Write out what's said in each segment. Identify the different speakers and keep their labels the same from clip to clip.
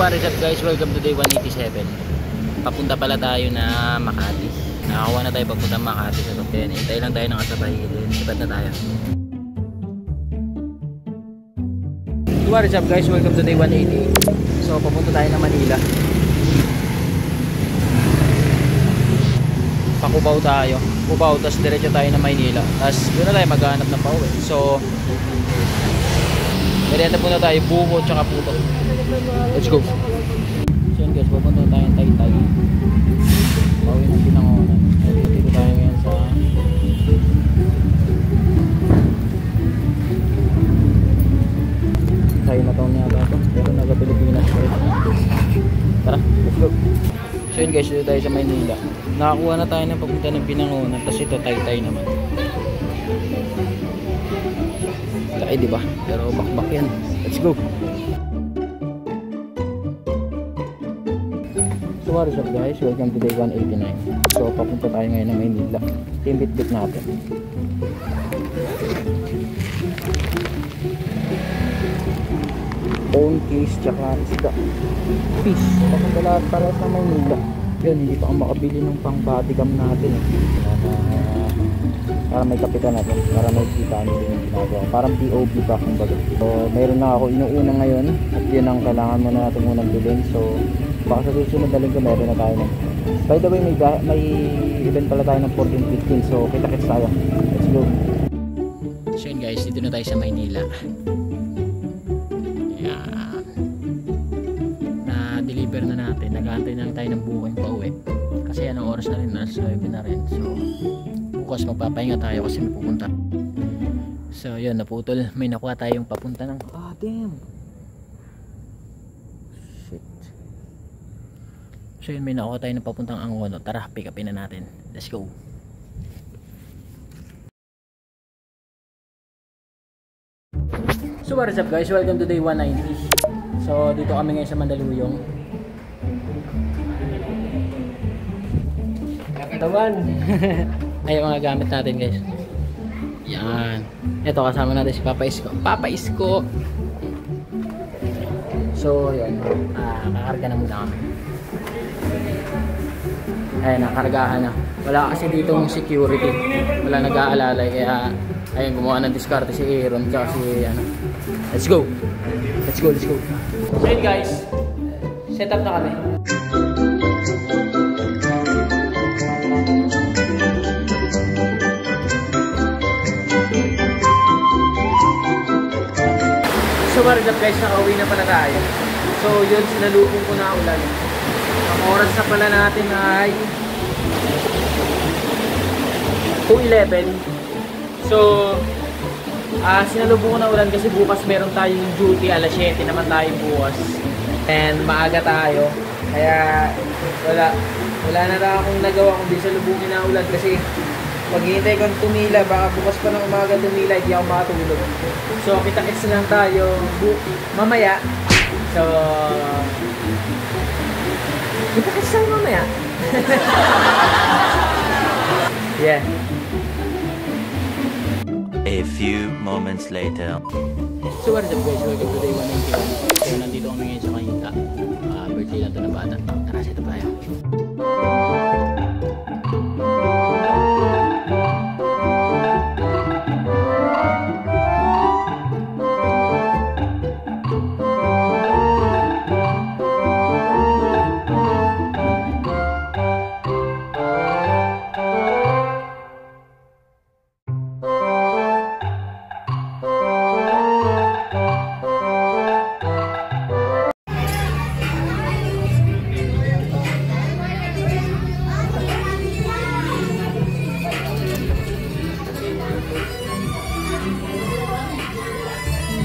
Speaker 1: What is up guys? Welcome to day 187. Papunta pala tayo na Makati. Nakakuha na tayo papunta Makati sa Tokyo. Hintay lang tayo ng kasabay. Sipat na tayo. What is up guys? Welcome to day 180. So papunta tayo na Manila. Pakubaw tayo. Kubaw, tapos diretso tayo na Maynila. Tapos doon na tayo maghanap ng pauwi. So merienda muna tayo, buko tsaka puto. Let's go. So yun guys, pupunta tayo ng Taytay. Pauwi ng Binangonan. Dito tayo ngayon sa Chinatown yata ito. Pero naga Pilipinas. Tara, let's go. So yun guys, dito tayo sa Maynila. Nakakuha na tayo ng papunta ng Binangonan. Tapos ito Taytay naman. Laki diba? Pero bakbak yan. Let's go. So what is up guys? Welcome to day 189. So papunta tayo ngayon ng Maynila. Team bit natin. Phone case tsaka isda. Fish. Papunta lahat para sa Maynila. Yun, hindi pa ako makabili ng pang bodycam natin. Para may kapitan natin, para may kita natin yung ginagawa. Parang POV pa kumbaga. So mayroon na ako inuuna ngayon at yun ang kailangan muna natin unang bilhin. So baka sa susunod na linggo meron na tayo. By the way, may event pala tayo ng 14-15. So kita-kits tayo. Let's go. So yun guys, dito na tayo sa Maynila. Ayan. Na-deliver na natin. Nag-aantay na tayo ng buko yung pauwi. Kasi anong oras na rin, nasa 9 na rin. So bukas magpapahinga tayo kasi may pupunta. So yun, naputol. May nakuha tayong papunta ng damn shit. So yun, may nakuha tayo ng papuntang Angono. Tara, pick upin na natin. Let's go. So what is up guys? Welcome to day 190. So dito kami ngayon sa Mandaluyong. Katawan. Ay, yung mga gamit natin guys. Yan. Ito kasama natin si Papa Isko. Papa Isko. So yun, kakarga na muna kami. Ayun, nakargahan na. Wala kasi ditong security. Wala nag-aalalay. Kaya ayun, gumawa ng diskarte si Aaron. Kasi ano. Let's go. Let's go, let's go. So yun guys, set up na kami. So what is up guys, nakauwi na pala tayo. So yun, sinalubong ko na ulan. Ang oras na pala natin ay 2:11. So sinalubong ko na ulan kasi bukas meron tayong duty. Alas 7 naman tayo bukas. And maaga tayo. Kaya wala na lang akong nagawa kundi salubungin na ulan kasi maghihintay kong tumila, baka bukas pa ng umaga tumila, hindi ako makatulog. So kita-kits lang tayo mamaya. So kita-kits tayo mamaya. Yeah.
Speaker 2: A few moments later.
Speaker 1: So what is up guys? Welcome to day 191. So nandito kami ngayon sa Kayita. Birthday lang ito ng bata. Tara, set up tayo.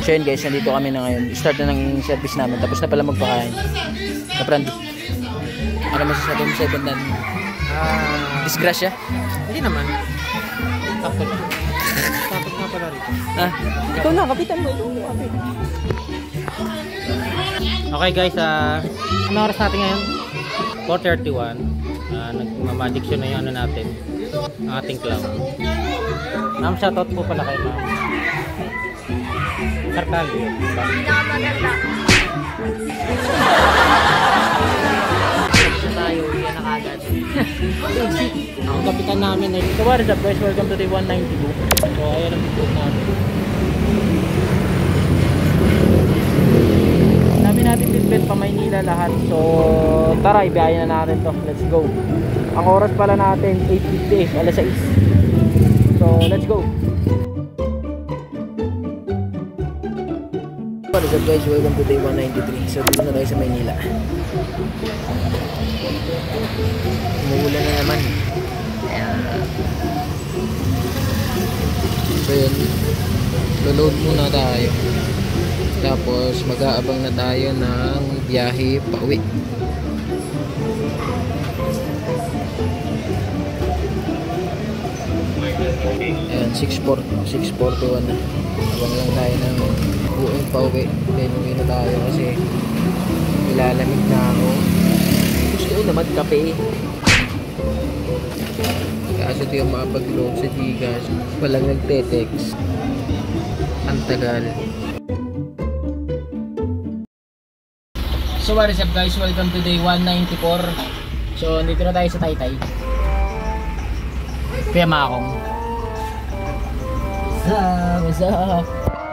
Speaker 1: So yun guys, nandito kami na ngayon. Start na ng service namin. Tapos na pala magpakain. Kaprandi. Ano masasabi mo sa event natin? Disgrasya?
Speaker 3: Hindi naman. Tapos nga pala rito.
Speaker 1: Ikaw na, kapitan mo.
Speaker 3: Okay guys, ano oras natin ngayon? 4:31. Nagmamagic show na yung ano natin. Ang ating clown. Ma'am, shoutout po pala kay ma'am. Kartal. Hindi ka maganda. Ang kapitan namin eh.
Speaker 1: So what is up guys? Welcome to the 192. So ayan ang video natin. Dami natin bitbit pa Maynila lahat. So tara, ibiyahin na natin to. Let's go. Ang oras pala natin 8:50, alas 6. So let's go. What is up guys? Welcome to day 193. So dito na tayo sa Maynila. Umuulan na naman. Ayan. So yun, load muna tayo. Tapos mag-aabang na tayo ng biyahe pauwi. Ayan, 6:41 na. Abang lang tayo ng buong pauwi. Then uwi na tayo kasi ilalamig na ako. Gusto ko naman kape. Kaso ito yung makapag-load sa Gcash. Walang nagte-text. Ang tagal. So what is up guys? Welcome to day 194. So dito na tayo sa Taytay. Kaya Makong. What's up?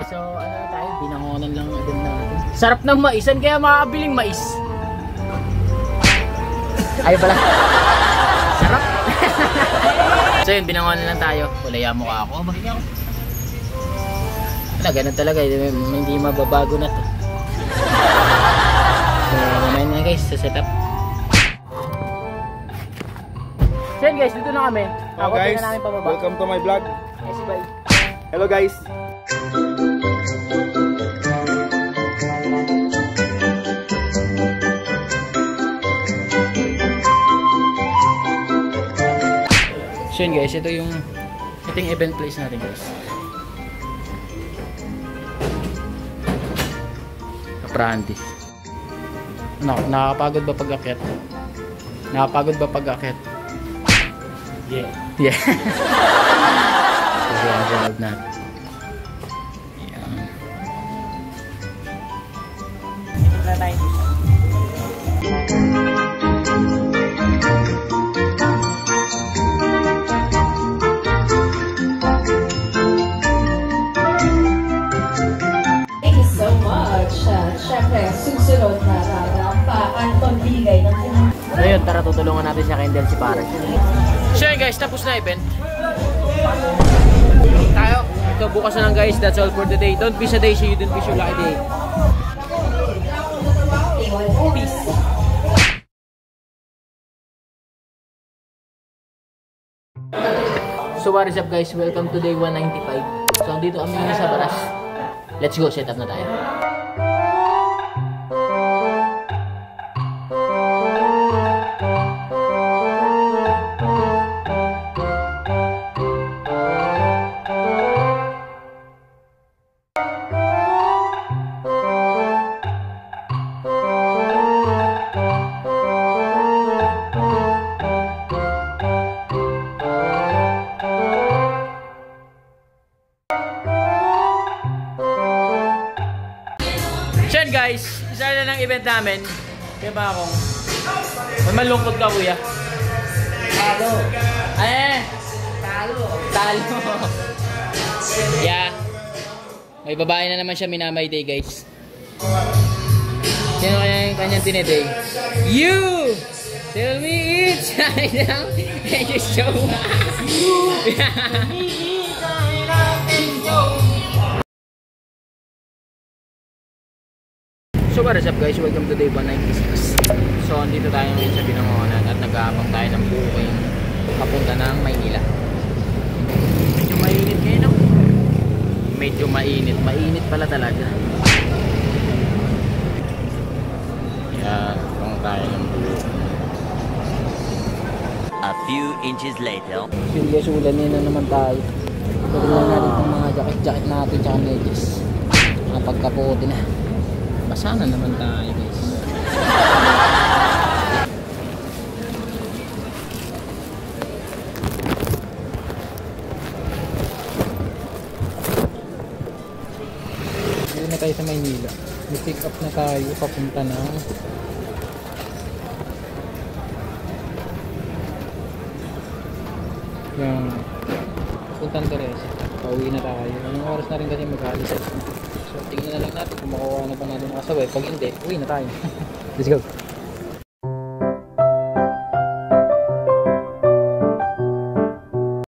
Speaker 1: So ano na tayo? Binangonan lang din natin. Sarap ng maisan kaya makakabiling mais. Ayaw pala. Sarap. So yun, binangonan lang tayo. Kulaya mo ka ako. Wala, ganun talaga. Hindi mababago na to. So mamaya na guys, sa setup. So yun guys, dito na kami.
Speaker 4: Hello guys, welcome to my vlog.
Speaker 1: Yes, bye.
Speaker 4: Hello guys.
Speaker 1: So yun guys, ito yung event place natin guys. Kaprandi. Nakakapagod ba pag-akyat? Nakakapagod ba pag-akyat? Yeah. Yeah. Kasi ang sunod natin. Ayan. Ito na tayo dito.
Speaker 5: Siyempre, susunod na Anton Bigay ng
Speaker 1: So yun, tara tutulungan natin siya Kendall si Paris. So yun guys, tapos na event. Tayo, ito bukas na lang guys, that's all for today. Don't be sa day, see you, don't be your lucky day. Peace. So what is up guys, welcome to day 195. So dito kami sa Baras. Let's go, set up na tayo. So guys, isa na ng event namin. Kaya ba akong malungkot ka kuya? Talo. Talo. Yeah. May babae na naman siya minamay day guys. Sino kaya yung kanyang tiniday? You! Tell me it's right now. And you show So what is up guys, welcome to day 196. So andito tayo ngayon sa Binangonan at nag-aabang tayo ng booking papunta ng Maynila. Medyo mainit ngayon no? Medyo mainit pala talaga. Yan, kung tayo ng booking.
Speaker 2: A few inches later.
Speaker 1: So yun guys, ulanin na naman tayo. Pwede lang natin itong mga jacket natin tsaka medyas. Mga pagkaputi na. Basa na naman tayo guys. Dito na tayo sa Maynila. May pick up na tayo papunta ng yung Puntang Teresa. Pauwi na tayo. Anong oras na rin kasi mag-alis. So tingnan na lang natin kung makuha na ba natin ang kasaway. Pag hindi, uwi na tayo. Let's go.